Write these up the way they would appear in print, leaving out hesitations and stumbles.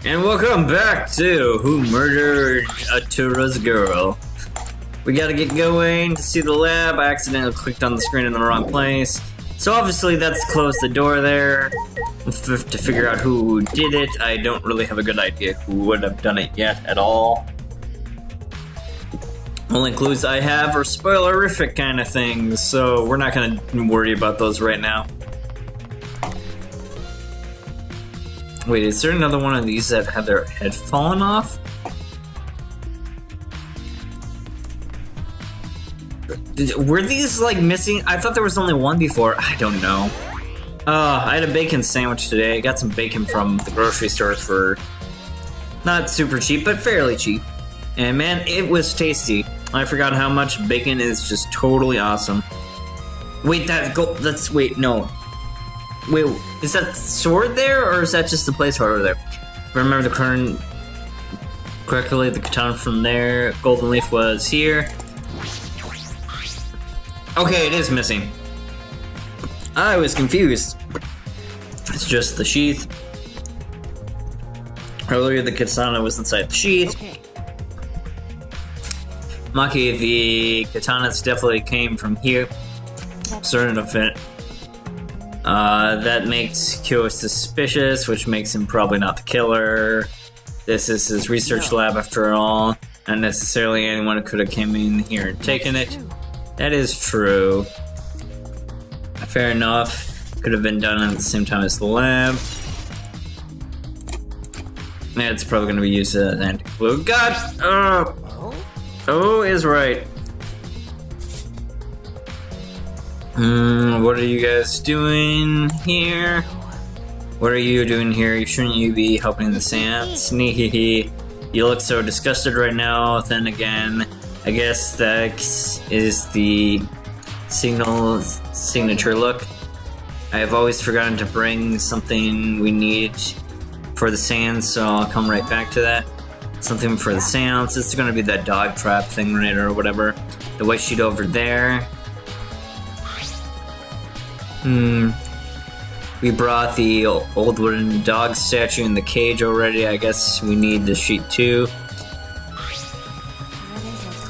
And welcome back to Who Murdered Atura's Girl. We gotta get going to see the lab. I accidentally clicked on the screen in the wrong place. So obviously that's closed the door there. To figure out who did it, I don't really have a good idea who would have done it yet at all. Only clues I have are spoilerific kind of things, so we're not gonna worry about those right now. Wait, is there another one of these that had their head fallen off? Were these like missing? I thought there was only one before. I don't know. I had a bacon sandwich today. I got some bacon from the grocery stores for not super cheap, but fairly cheap. And man, it was tasty. I forgot how much bacon is just totally awesome. Wait, wait, no. Wait, is that sword there, or is that just the placeholder there? If I remember the current correctly, the katana from there, golden leaf was here. Okay, it is missing. I was confused. It's just the sheath. Earlier, the katana was inside the sheath. Maki, the katanas definitely came from here. Starting to fit. That makes Kyo suspicious, which makes him probably not the killer. This is his research lab after all. Not necessarily anyone who could have came in here and taken it. That is true. Fair enough. Could have been done at the same time as the lab. Yeah, it's probably going to be used as an anti-flu. God! Oh, is right. What are you guys doing here? What are you doing here? Shouldn't you be helping the Sans? You look so disgusted right now. Then again, I guess that is the signature look. I have always forgotten to bring something we need for the Sans, so I'll come right back to that. Something for the Sans. It's gonna be that dog trap thing, right, or whatever. The white sheet over there. We brought the old wooden dog statue in the cage already. I guess we need the sheet too.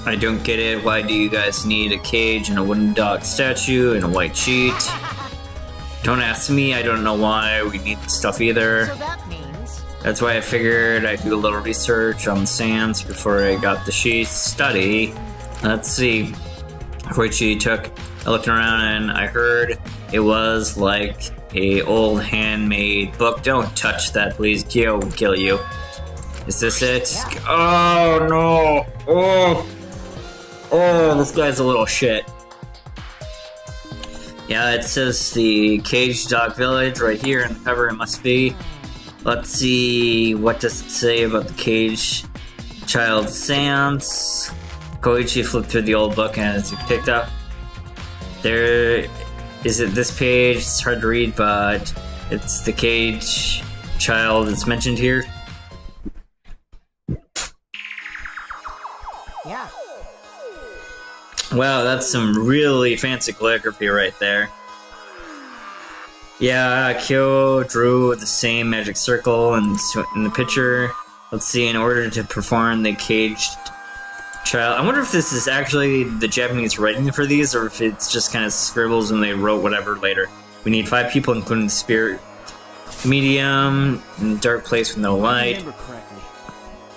I don't get it. Why do you guys need a cage and a wooden dog statue and a white sheet? Don't ask me. I don't know why we need this stuff either. So that means... That's why I figured I'd do a little research on the Sans before I got the sheet. Study. Let's see. Which she took. I looked around and I heard it was like a old handmade book. Don't touch that, please. Kyo will kill you. Is this it? Yeah. Oh no! Oh, this guy's a little shit. Yeah, it says the Caged Dog Village right here in the cover. It must be. Let's see. What does it say about the caged child Sans? Koichi flipped through the old book and as he picked up. There is it this page. It's hard to read, but it's the cage child that's mentioned here. Yeah. Wow, that's some really fancy calligraphy right there. Yeah, Kyo drew the same magic circle in the picture. Let's see, in order to perform the caged child. I wonder if this is actually the Japanese writing for these, or if it's just kind of scribbles and they wrote whatever later. We need 5 people, including the spirit medium, in a dark place with no light.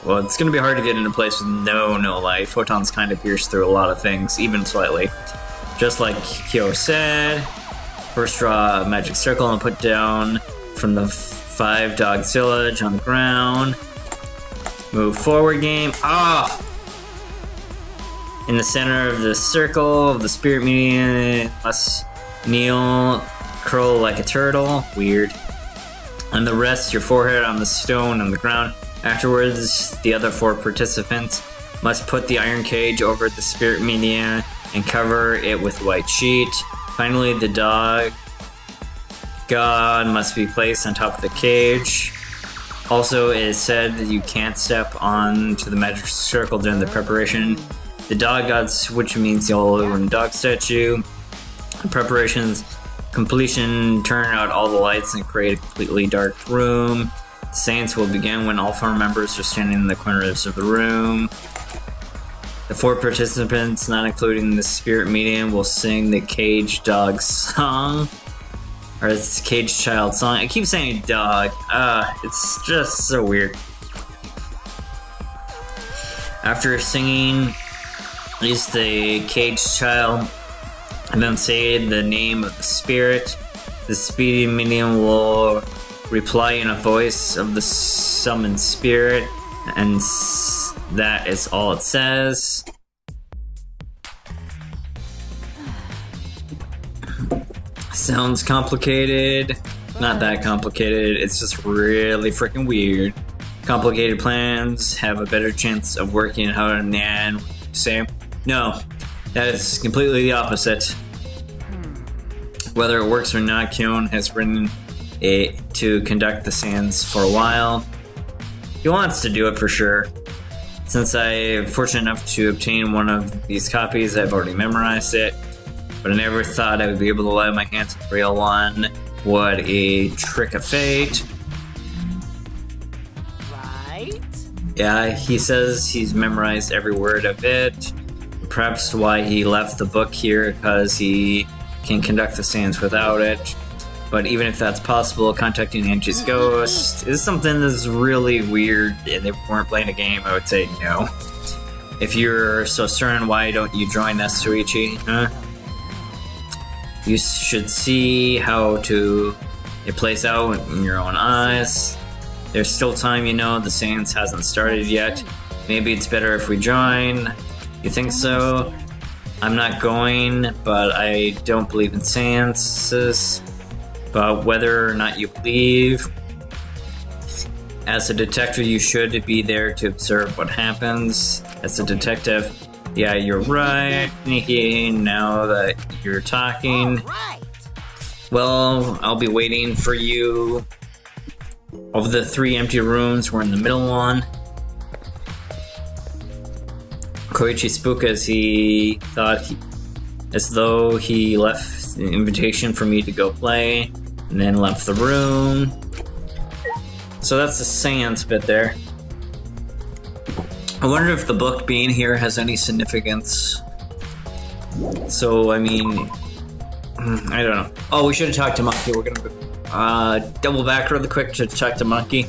Well, it's going to be hard to get into a place with no light. Photons kind of pierce through a lot of things, even slightly. Just like Kyo said, first draw a magic circle and put down from the 5 dogs village on the ground. Move forward game. Ah! In the center of the circle of the spirit medium must kneel, curl like a turtle. Weird. And the rest, your forehead on the stone on the ground. Afterwards, the other 4 participants must put the iron cage over the spirit medium and cover it with white sheet. Finally, the dog god must be placed on top of the cage. Also, it is said that you can't step onto the magic circle during the preparation. The dog gods, which means the old wooden dog statue. Preparations completion, turn out all the lights and create a completely dark room. Seance will begin when all 4 members are standing in the corners of the room. The 4 participants, not including the spirit medium, will sing the cage dog song. Or it's cage child song. I keep saying dog. It's just so weird. After singing, use the cage child and then say the name of the spirit. The spirit medium will reply in a voice of the summoned spirit, and that is all it says. Sounds complicated. Not that complicated, it's just really freaking weird. Complicated plans have a better chance of working out in the end. Say, no, that is completely the opposite. Whether it works or not, Kyon has written it to conduct the seance for a while. He wants to do it for sure. Since I'm fortunate enough to obtain one of these copies, I've already memorized it. But I never thought I would be able to lay my hands on the real one. What a trick of fate. Right? Yeah, he says he's memorized every word of it. Perhaps why he left the book here, because he can conduct the seance without it. But even if that's possible, contacting Angie's ghost is something that's really weird, and if we weren't playing a game, I would say no. If you're so certain, why don't you join us, Soichi? Huh? You should see how it plays out in your own eyes. There's still time, you know, the seance hasn't started yet. Maybe it's better if we join. You think so? I'm not going, but I don't believe in seances. But whether or not you believe, as a detective, you should be there to observe what happens. As a detective, yeah, you're right, Nikki, now that you're talking. Well, I'll be waiting for you. Of the 3 empty rooms, we're in the middle one. Koichi spoke as though he left an invitation for me to go play, and then left the room. So that's the seance bit there. I wonder if the book being here has any significance. So, I mean, I don't know. Oh, we should have talked to Monkey. We're gonna double back really quick to talk to Monkey.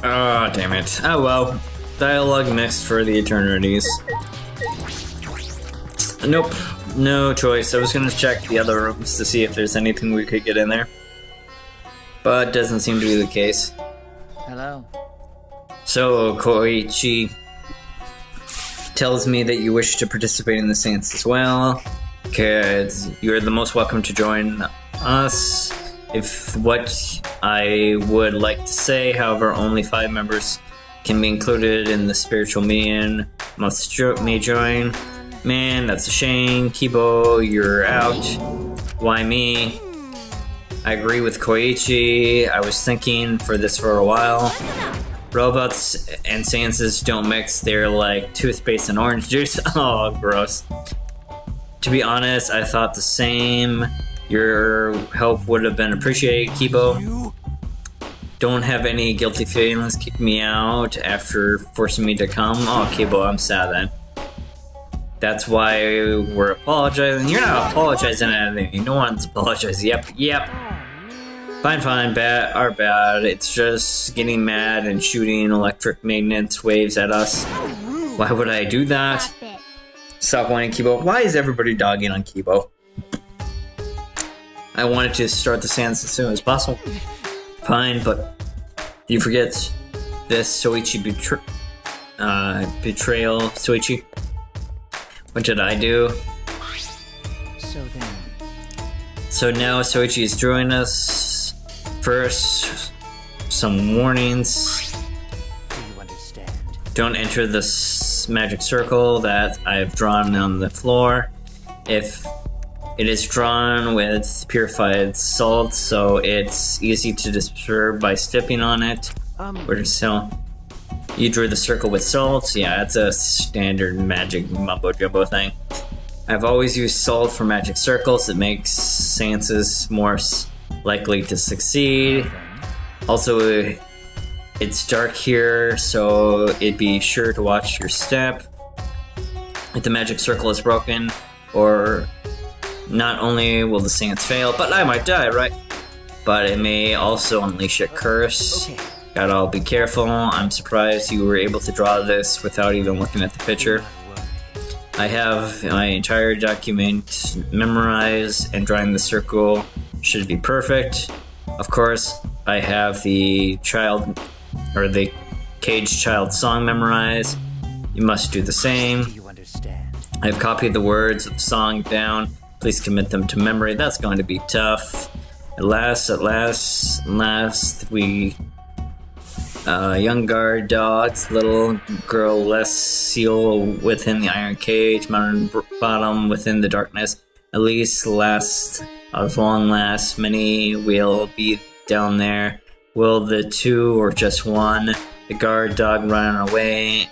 Oh, damn it. Oh well. Dialogue mixed for the eternities. Nope. No choice. I was gonna check the other rooms to see if there's anything we could get in there. But doesn't seem to be the case. Hello. So, Koichi tells me that you wish to participate in the seance as well. Because you're the most welcome to join us. If what I would like to say, however, only 5 members can be included in the spiritual meeting may join. Man, that's a shame. Kibo, you're out. Why me? I agree with Koichi. I was thinking for this for a while. Robots and seances don't mix. They're like toothpaste and orange juice. Oh, gross. To be honest, I thought the same. Your help would have been appreciated, Kibo. Don't have any guilty feelings. Kick me out after forcing me to come. Oh, Kibo, I'm sad then. That's why we're apologizing. You're not apologizing at anything. No one's apologizing. Yep. Fine, bad. It's just getting mad and shooting electric magnet waves at us. Why would I do that? Stop whining, Kibo. Why is everybody dogging on Kibo? I wanted to start the seance as soon as possible. Fine, but you forget this Soichi betrayal. Soichi, what did I do? So now Soichi is joining us. First, some warnings. Do you understand? Don't enter this magic circle that I've drawn on the floor. If it is drawn with purified salt, so it's easy to disturb by stepping on it. You drew the circle with salt? Yeah, it's a standard magic mumbo-jumbo thing. I've always used salt for magic circles. It makes seances more likely to succeed. Also, it's dark here, so be sure to watch your step. If the magic circle is broken, or not only will the seance fail, but I might die, right? But it may also unleash a curse. Gotta all be careful. I'm surprised you were able to draw this without even looking at the picture. I have my entire document memorized, and drawing the circle should be perfect. Of course, I have the caged child song memorized. You must do the same. I've copied the words of the song down. Please commit them to memory. That's going to be tough. At last, we... young guard dogs, little girl less seal within the iron cage, mountain bottom within the darkness. At least long last, many will be down there. Will the two or just one? The guard dog running away,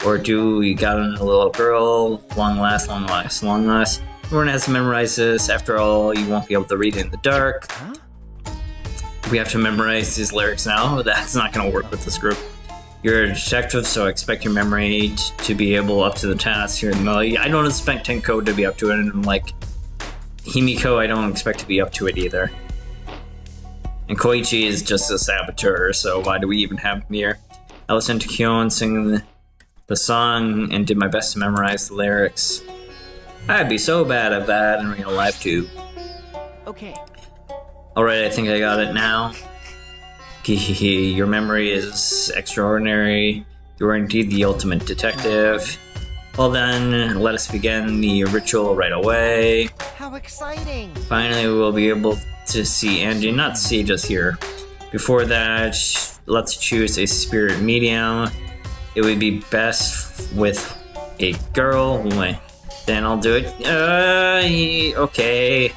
or do you got a little girl? Long last. Everyone has to memorize this. After all, you won't be able to read it in the dark. We have to memorize these lyrics now. That's not going to work with this group. You're a detective, so I expect your memory to be able up to the task here in the middle. I don't expect Tenko to be up to it, and like Himiko, I don't expect to be up to it either. And Koichi is just a saboteur, so why do we even have him here? I listened to Kyon sing the song and did my best to memorize the lyrics. I'd be so bad at that in real life too. Okay. Alright, I think I got it now. Your memory is extraordinary. You are indeed the ultimate detective. Well then, let us begin the ritual right away. How exciting! Finally, we'll be able to see Angie, not see, just hear. Before that, let's choose a spirit medium. It would be best with a girl. Then I'll do it. Okay.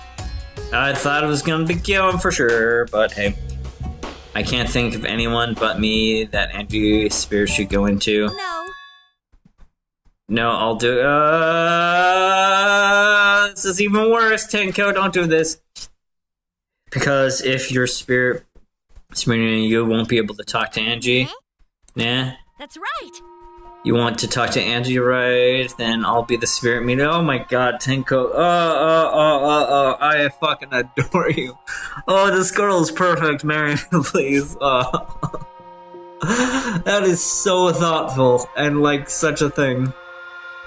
I thought it was gonna be Kyon for sure, but hey. I can't think of anyone but me that Angie's spirit should go into. No, I'll do this is even worse, Tenko, don't do this. Because if your spirit you won't be able to talk to Angie. Nah? That's right. You want to talk to Angie, right? Then I'll be the spirit medium. Oh my god, Tenko. I fucking adore you. Oh, this girl is perfect. Marry me, please. That is so thoughtful and like such a thing.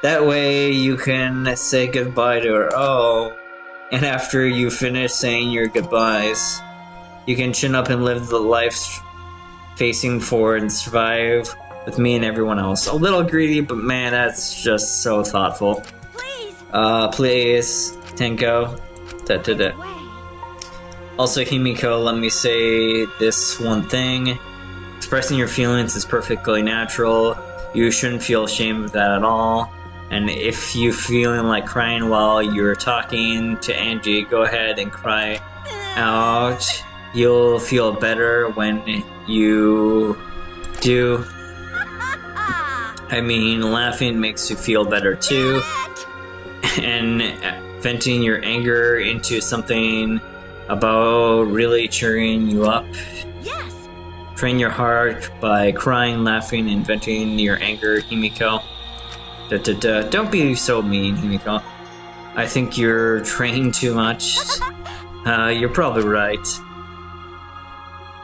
That way you can say goodbye to her. Oh. And after you finish saying your goodbyes, you can chin up and live the life facing forward and survive with me and everyone else. A little greedy, but man, that's just so thoughtful. Please. Please, Tenko. Also, Himiko, let me say this one thing. Expressing your feelings is perfectly natural. You shouldn't feel ashamed of that at all. And if you're feeling like crying while you're talking to Angie, go ahead and cry out. You'll feel better when you do. I mean, laughing makes you feel better too. And venting your anger into something about really cheering you up. Yes. Train your heart by crying, laughing, and venting your anger, Himiko. Don't be so mean, Himiko. I think you're trained too much. You're probably right.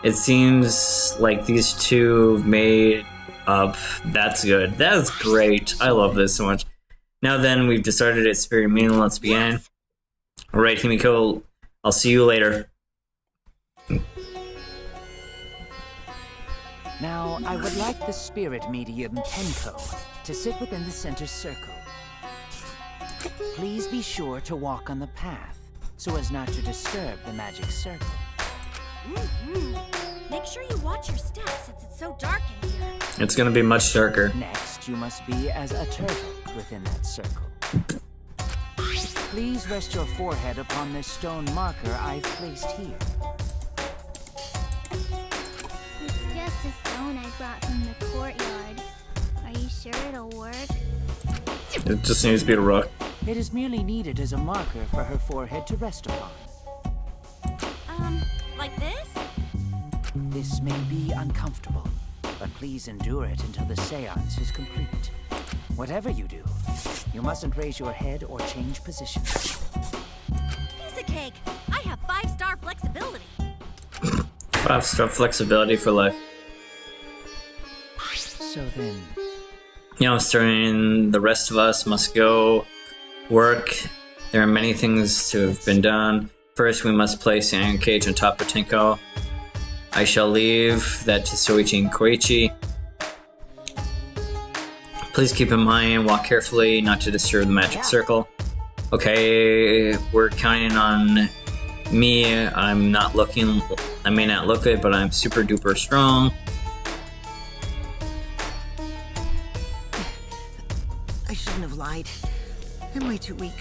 It seems like these two made up. That's good. That's great. I love this so much. Now then, we've decided it's spirit medium. Let's begin. Yes. Alright, Himiko. I'll see you later. Now, I would like the spirit medium Tenko to sit within the center circle. Please be sure to walk on the path so as not to disturb the magic circle. Make sure you watch your steps since it's so dark in here. It's gonna be much darker. Next, you must be as a turtle within that circle. Please rest your forehead upon this stone marker I've placed here. It's just a stone I brought from the courtyard. Are you sure it'll work? It just needs to be a rock. It is merely needed as a marker for her forehead to rest upon. This may be uncomfortable, but please endure it until the seance is complete. Whatever you do, you mustn't raise your head or change position. Piece of cake. I have 5-star flexibility. 5-star flexibility for life. So then, Starting the rest of us must go work. There are many things to have been done. First, we must place the iron cage on top of Tenko. I shall leave that to Soichi and Koichi. Please keep in mind, walk carefully, not to disturb the magic circle. Okay, we're counting on me. I may not look it, but I'm super duper strong. I shouldn't have lied. I'm way too weak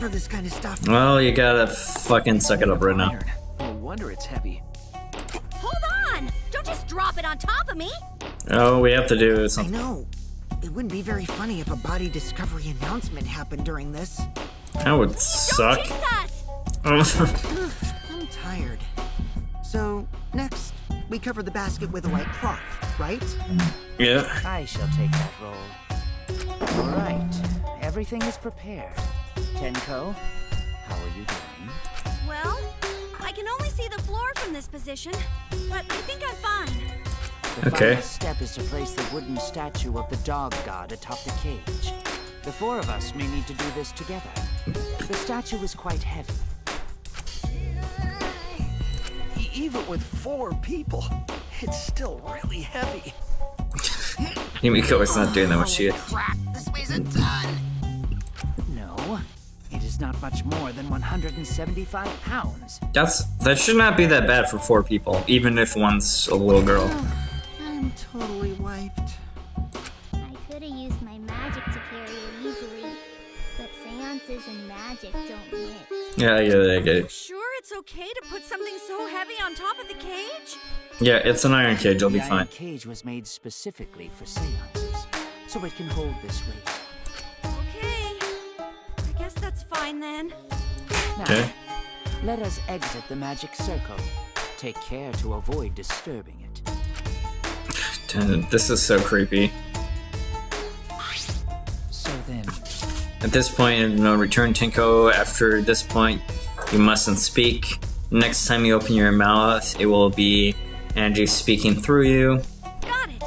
for this kind of stuff. Well, you gotta fucking suck it up right now. iron. No wonder it's heavy. Hold on! Don't just drop it on top of me! Oh, we have to do I something. know. It wouldn't be very funny if a body discovery announcement happened during this. That would Don't suck. jinx us! I'm tired. So, next, we cover the basket with a white cloth, right? Yeah. I shall take that role. All right, everything is prepared. Tenko, how are you doing? Well, I can only see the floor from this position, but I think I'm fine. The Okay. final step is to place the wooden statue of the dog god atop the cage. The 4 of us may need to do this together. The statue is quite heavy. Even with 4 people, it's still really heavy. Himiko is not doing that much shit. Crap, this weighs a ton. No, it is not much more than 175 pounds. That should not be that bad for 4 people, even if one's a little girl. I'm totally wiped. I could have used my magic to carry it easily, but seances and magic don't mix. Yeah, I get it. Sure it's okay to put something so heavy on top of the cage? Yeah, it's an iron cage, you'll be The fine. iron cage was made specifically for seances, so it can hold this weight. Okay. I guess that's fine then. Now, Okay. let us exit the magic circle. Take care to avoid disturbing it. This is so creepy. So then, At this point, no return, Tenko. After this point, you mustn't speak. Next time you open your mouth, it will be Angie speaking through you. Got it!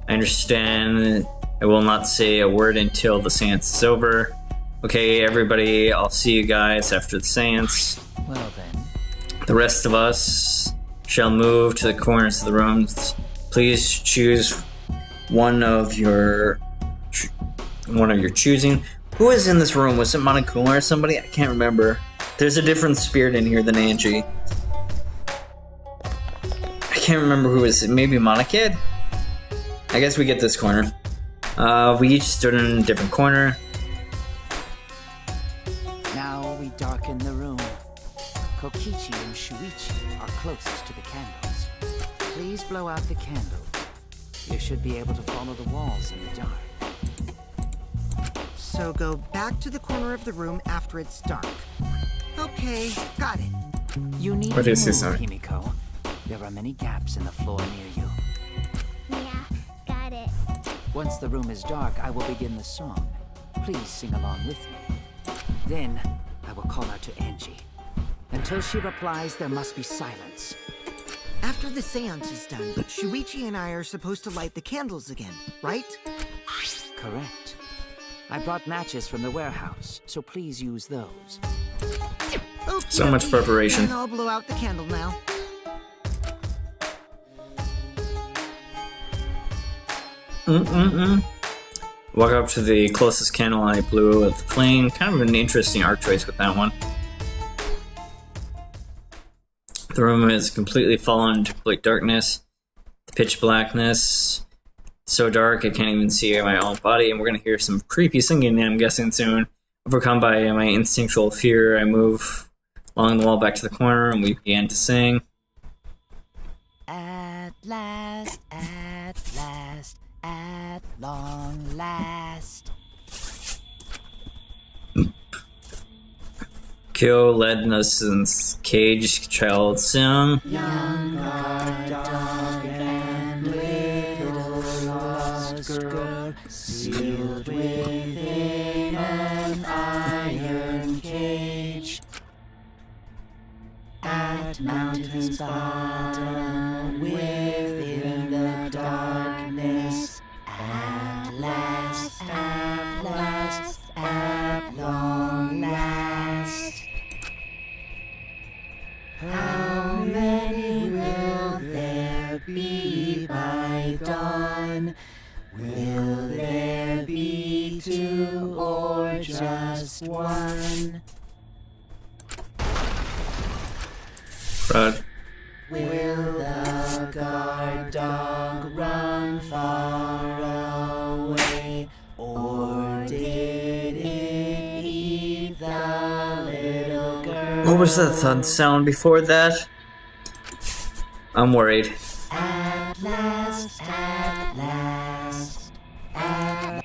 I understand. I will not say a word until the seance is over. Okay, everybody, I'll see you guys after the seance. well then, The rest of us shall move to the corners of the rooms. Please choose one of your choosing. Who is in this room? Was it Monokuma or somebody? I can't remember. There's a different spirit in here than Angie. I can't remember who is it. Maybe Monokid? I guess we get this corner. We each stood in a different corner. now we darken the room. Kokichi and Shuichi are closest to the candles. Please blow out the candle. You should be able to follow the walls in the dark. So go back to the corner of the room after it's dark. Okay, got it. You need What to is move, this, sorry? Himiko. There are many gaps in the floor near you. Yeah, got it. Once the room is dark, I will begin the song. Please sing along with me. Then, I will call out to Angie. Until she replies, there must be silence. After the seance is done, Shuichi and I are supposed to light the candles again, right? Correct. I brought matches from the warehouse, so please use those. Okay, So much preparation. And I'll blow out the candle now. Walk up to the closest candle and I blew at the flame. Kind of an interesting art choice with that one. The room is completely fallen into complete darkness. The pitch blackness. So dark I can't even see my own body, and we're gonna hear some creepy singing, I'm guessing, soon. Overcome by my instinctual fear, I move along the wall back to the corner and we begin to sing. At last, at long last. Kyo led us in cage child sing. Young dog that mountain's bottom, within the darkness, at last, at long last. How many will there be by dawn? Will there be 2 or just 1? Right. Will the guard dog run far away, or did it eat the little girl? What was that thud sound before that? I'm worried. At last, at last, at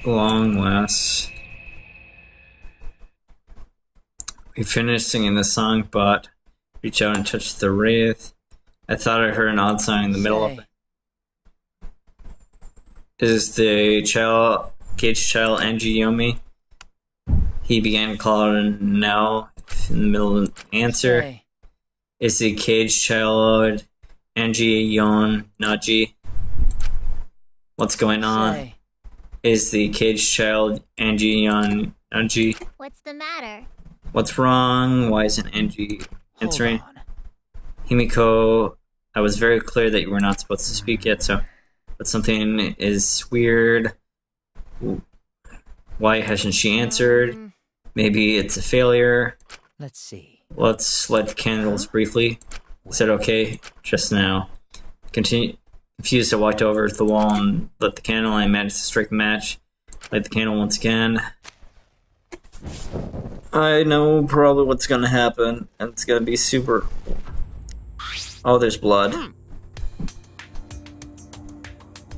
Long last. We finished singing the song, but reach out and touch the wraith. I thought I heard an odd sound in the middle of it. Is the child, caged child, Angie Yomi? He began calling now in the middle of the answer. Say. Is the caged child Angie Yon Naji? What's going on? Say. Is the caged child Angie Yon Naji? What's the matter? What's wrong? Why isn't Angie answering? Hold on. Himiko, I was very clear that you were not supposed to speak yet, but something is weird. Why hasn't she answered? Maybe it's a failure. Let's see. Let's light the candles briefly. Is that okay? Just now. Confused, I walked over to the wall and lit the candle. I managed to strike a match. Light the candle once again. I know probably what's gonna happen, and it's gonna be super... Oh, there's blood.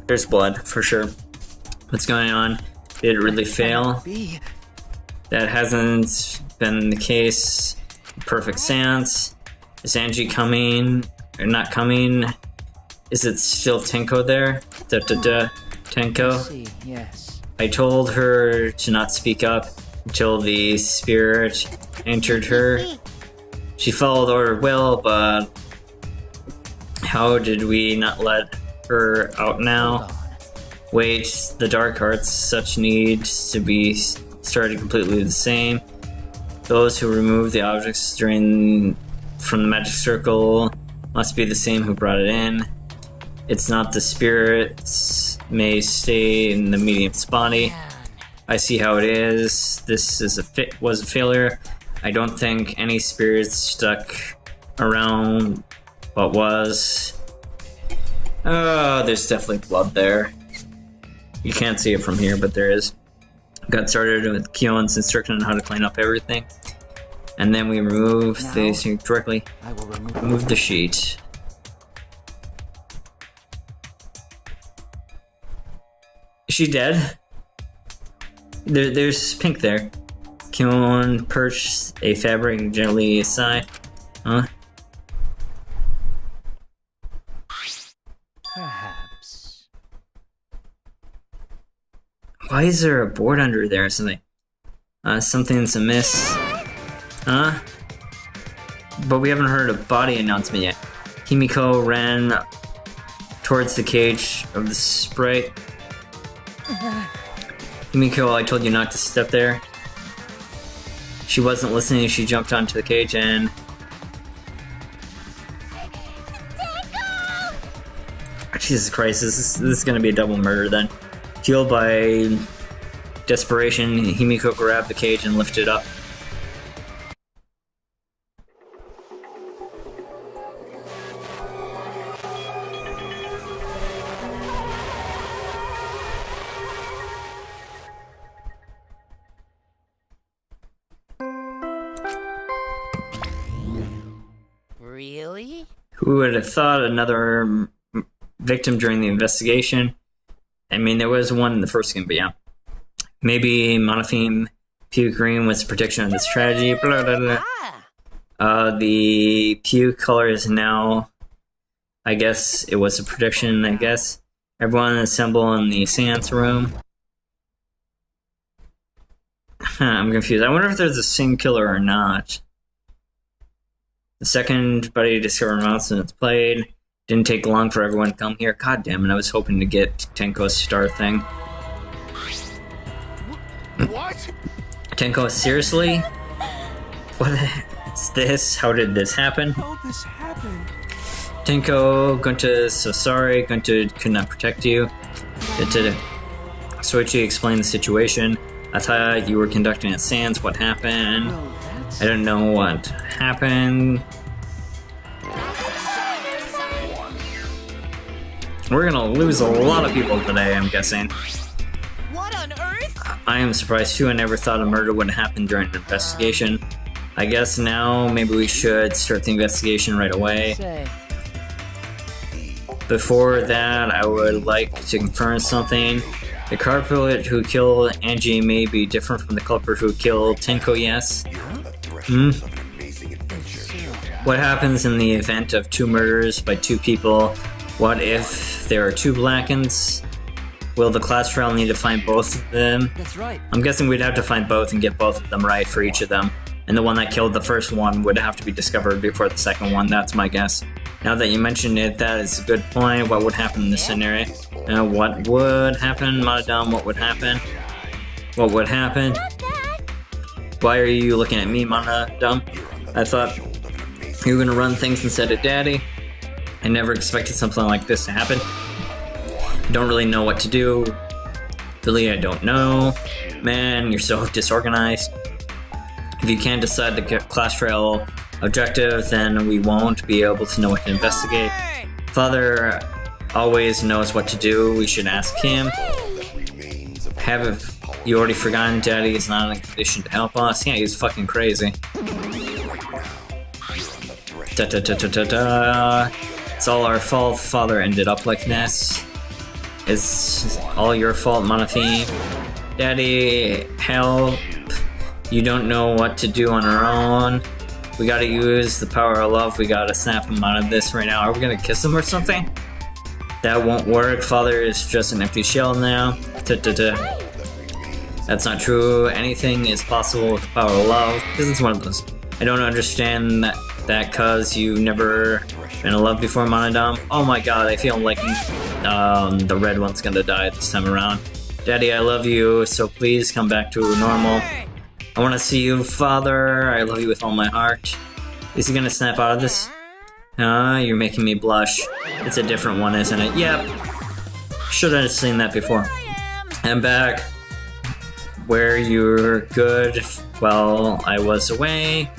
There's blood, for sure. What's going on? Did it really fail? Be. That hasn't been the case. Perfect sense. Is Angie coming? Or not coming? Is it still Tenko there? Tenko? Let's see. Yes. I told her to not speak up until the spirit entered her. She followed order well, but how did we not let her out now? Hold on. Wait, the dark arts, such needs to be started completely the same. Those who remove the objects from the magic circle must be the same who brought it in. It's not the spirits may stay in the medium's body. I see how it is. This is was a failure. I don't think any spirits stuck around what was. Oh, there's definitely blood there. You can't see it from here, but there is. Got started with Kion's instruction on how to clean up everything. And then we remove the thing directly. I will Remove the sheet. Is she dead? There's pink there. Kion perched a fabric gently aside. Huh? Perhaps. Why is there a board under there or something? Something's amiss. Huh? But we haven't heard a body announcement yet. Himiko ran towards the cage of the sprite. Himiko, I told you not to step there. She wasn't listening, she jumped onto the cage and... Jesus Christ, this is gonna be a double murder then. Fueled by desperation, Himiko grabbed the cage and lifted it up. Really? Who would have thought another victim during the investigation? I mean, there was one in the first game, but yeah. Maybe Monopheme puke green was a prediction of this tragedy. Blah, blah, blah. The puke color is now... I guess it was a prediction, I guess. Everyone assemble in the seance room. I'm confused. I wonder if there's a same killer or not. The second buddy discovered nonsense played. Didn't take long for everyone to come here. God damn it, I was hoping to get Tenko's star thing. What? Tenko, seriously? What is this? How did this happen? How this happened? Tenko, Gunta, so sorry. Gunta could not protect you. Soichi explained the situation. I thought you were conducting a seance. What happened? No, that's... I don't know what happened. We're gonna lose a lot of people today, I'm guessing. What on earth? I am surprised too. I never thought a murder would happen during an investigation. I guess now maybe we should start the investigation right away. Say, Before that, I would like to confirm something. The culprit who killed Angie may be different from the culprit who killed Tenko, yes? What happens in the event of 2 murders by 2 people? What if there are 2 Blackens? Will the class trial need to find both of them? that's right. I'm guessing we'd have to find both and get both of them right for each of them. And the one that killed the first one would have to be discovered before the second one, that's my guess. Now that you mentioned it, that is a good point. What would happen in this scenario? What would happen? Madame, what would happen? What would happen? Why are you looking at me, Madame? I thought you were gonna run things instead of Daddy. I never expected something like this to happen. I don't really know what to do. Really, I don't know. Man, you're so disorganized. If you can't decide the class trial objective, then we won't be able to know what to investigate. Father always knows what to do. We should ask him. Have you already forgotten Daddy is not in a condition to help us? Yeah, he's fucking crazy. It's all our fault. Father ended up like this. It's all your fault, Monotheme. Daddy, help. You don't know what to do on our own. We gotta use the power of love. We gotta snap him out of this right now. Are we gonna kiss him or something? That won't work. Father is just an empty shell now. That's not true. Anything is possible with the power of love. This is one of those. I don't understand that cause you've never been in love before, Monodam. Oh my god, I feel like the red one's gonna die this time around. Daddy, I love you, so please come back to normal. I want to see you, Father. I love you with all my heart. Is he gonna snap out of this? You're making me blush. It's a different one, isn't it? Yep. Should have seen that before. I'm back. Where you're good while I was away.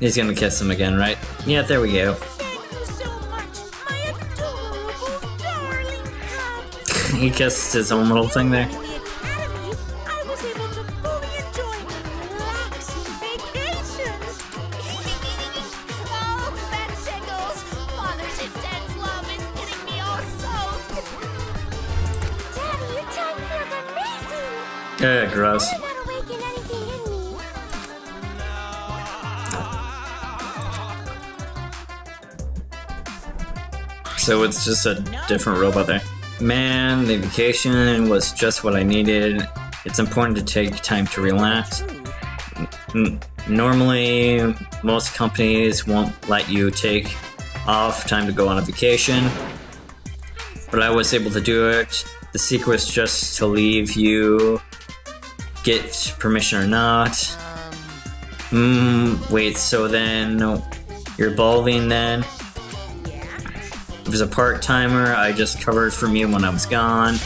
He's gonna kiss him again, right? Yeah, there we go. Thank you so much, my adorable, darling cub. He kissed his own little thing there. In the academy, I was able to fully enjoy relaxing vacations. Oh, that tickles. Father's intense love is getting me all soaked. Daddy, your tongue feels amazing. Gross. Did not awaken anything in me. So it's just a different robot there. Man, the vacation was just what I needed. It's important to take time to relax. Normally, most companies won't let you take off time to go on a vacation, but I was able to do it. The secret was just to leave you, get permission or not. Wait, so then you're balding then? It was a part-timer I just covered for me when I was gone.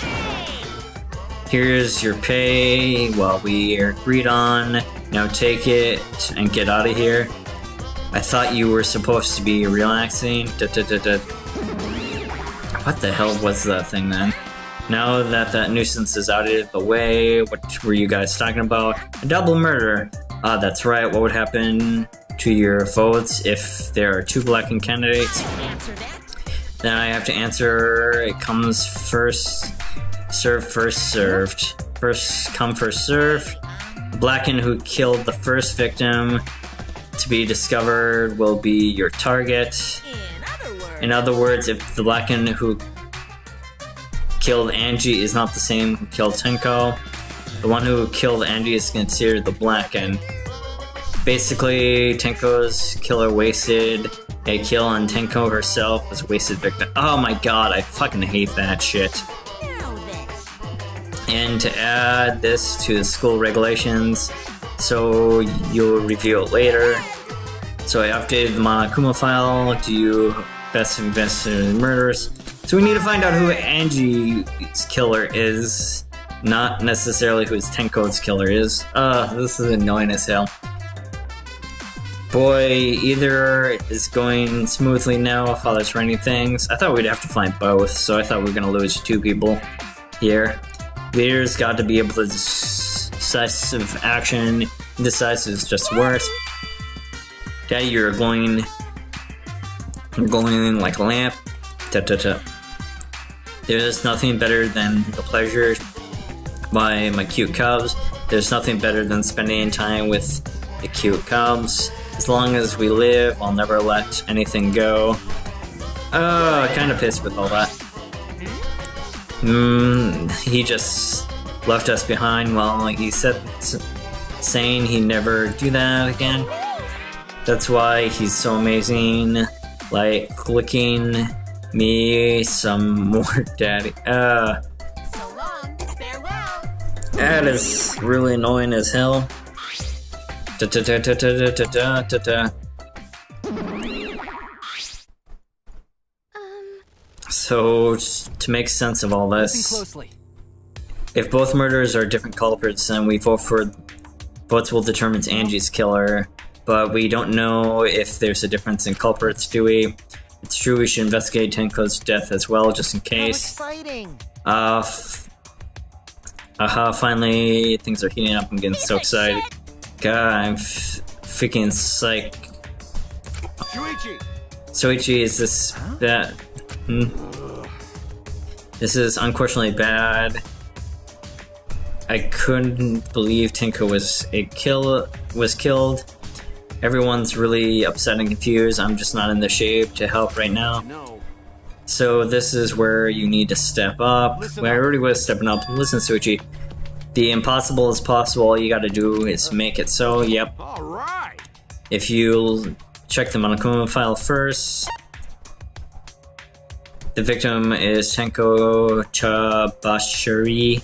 Here's your pay, what we agreed on. Now take it and get out of here. I thought you were supposed to be relaxing. What the hell was that thing then? Now that that nuisance is out of the way, what were you guys talking about? A double murder. Ah, that's right. What would happen to your votes if there are two blackened candidates? Then I have to answer. It comes first served, first served. First come, first served. The blackened who killed the first victim to be discovered will be your target. In other words, if the blackened who killed Angie is not the same who killed Tenko, the one who killed Angie is considered the blackened. Basically, Tenko's killer wasted a kill on Tenko herself was wasted victim. Oh my god, I fucking hate that shit. And to add this to the school regulations, so you'll review it later. So I updated the Monokuma file, do best investigated murders. So we need to find out who Angie's killer is, not necessarily who Tenko's killer is. This is annoying as hell. Boy, either is going smoothly now, Father's running things. I thought we'd have to find both, so I thought we were gonna lose 2 people here. Leader's got to be able to decisive action. Indecisive is just worse. Daddy, you're glowing like a lamp. There's nothing better than the pleasure by my cute cubs. There's nothing better than spending time with the cute cubs. As long as we live, I'll never let anything go. Oh, kind of pissed with all that. He just left us behind. Well, he said, saying he'd never do that again. That's why he's so amazing. Like, licking me some more, Daddy. So long, farewell. That is really annoying as hell. So, to make sense of all this, if both murders are different culprits, then we votes will determine Angie's killer, but we don't know if there's a difference in culprits, do we? It's true we should investigate Tenko's death as well, just in case. How exciting! Finally, things are heating up. I'm getting so excited. God, I'm freaking psyched. Soichi, is this bad? This is unquestionably bad. I couldn't believe Tenko was killed. Everyone's really upset and confused. I'm just not in the shape to help right now. So this is where you need to step up. Well, I already was stepping up. Listen, Soichi. The impossible is possible. All you gotta do is make it so. Yep. Alright. If you check the Monokuma file first, the victim is Tenko Chabashiri,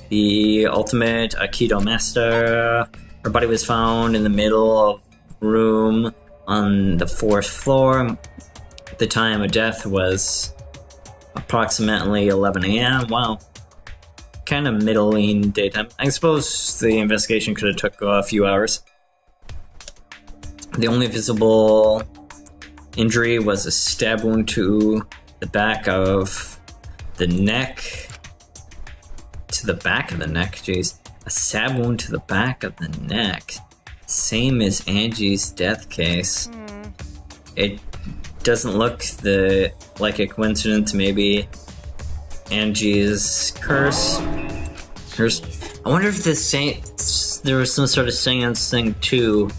the ultimate Aikido master. Her body was found in the middle of the room on the 4th floor. The time of death was approximately 11 a.m. Wow. Kind of middling daytime. I suppose the investigation could have took a few hours. The only visible injury was a stab wound to the back of the neck. To the back of the neck, jeez. A stab wound to the back of the neck. Same as Angie's death case. It doesn't look like a coincidence, maybe Angie's curse. I wonder if there was some sort of seance thing too,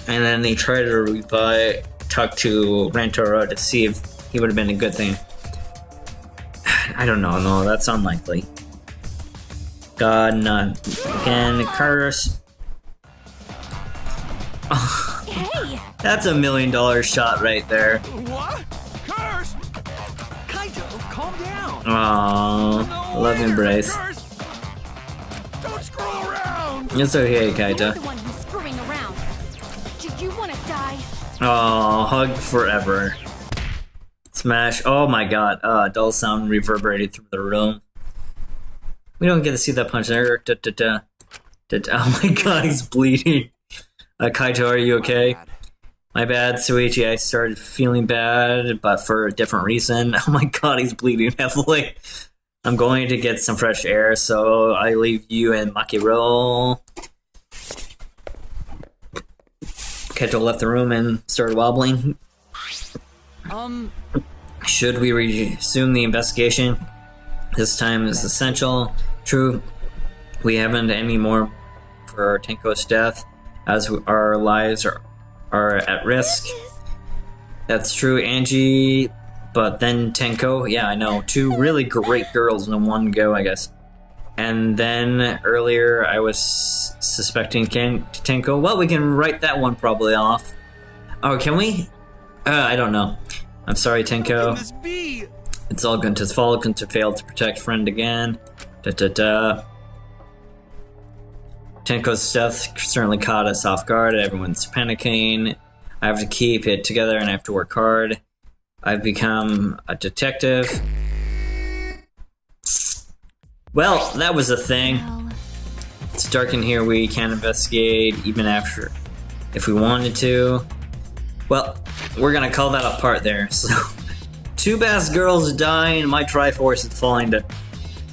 and then they tried to talk to Rantaro to see if he would have been a good thing. I don't know, no, that's unlikely. God, not again, curse. Oh, Hey! that's $1 million shot right there. What? Curse! Kaito, calm down. Aww, love embrace. Curse! Don't screw around. It's okay, You're Kaito. the one who's screwing around. Do you want to die? Aww, hug forever. Smash. Oh my god. Dull sound reverberated through the room. We don't get to see that punch there. Oh my god, he's bleeding. Kaito, are you okay? My bad, Soichi. I started feeling bad, but for a different reason. Oh my god, he's bleeding heavily. I'm going to get some fresh air, so I leave you and Makiro. Kaito left the room and started wobbling. Should we resume the investigation? This time is essential. True, we haven't any more for Tenko's death, as our lives are at risk. That's true, Angie, but then Tenko. Yeah, I know. 2 really great girls in one go, I guess. And then earlier I was suspecting Tenko. Well, we can write that one probably off. Oh, can we? I don't know. I'm sorry, Tenko. This be? It's all going to fall. Going to fail to protect friend again. Da da da. Tenko's death certainly caught us off guard. Everyone's panicking. I have to keep it together and I have to work hard. I've become a detective. Well, that was a thing. Well, It's dark in here. We can't investigate even after if we wanted to. Well, we're gonna call that a part there. So, two Bass girls dying. My Triforce is falling to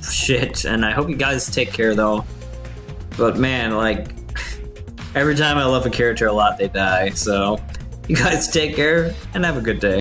shit. And I hope you guys take care though. But man, like, every time I love a character a lot, they die. So, you guys take care and have a good day.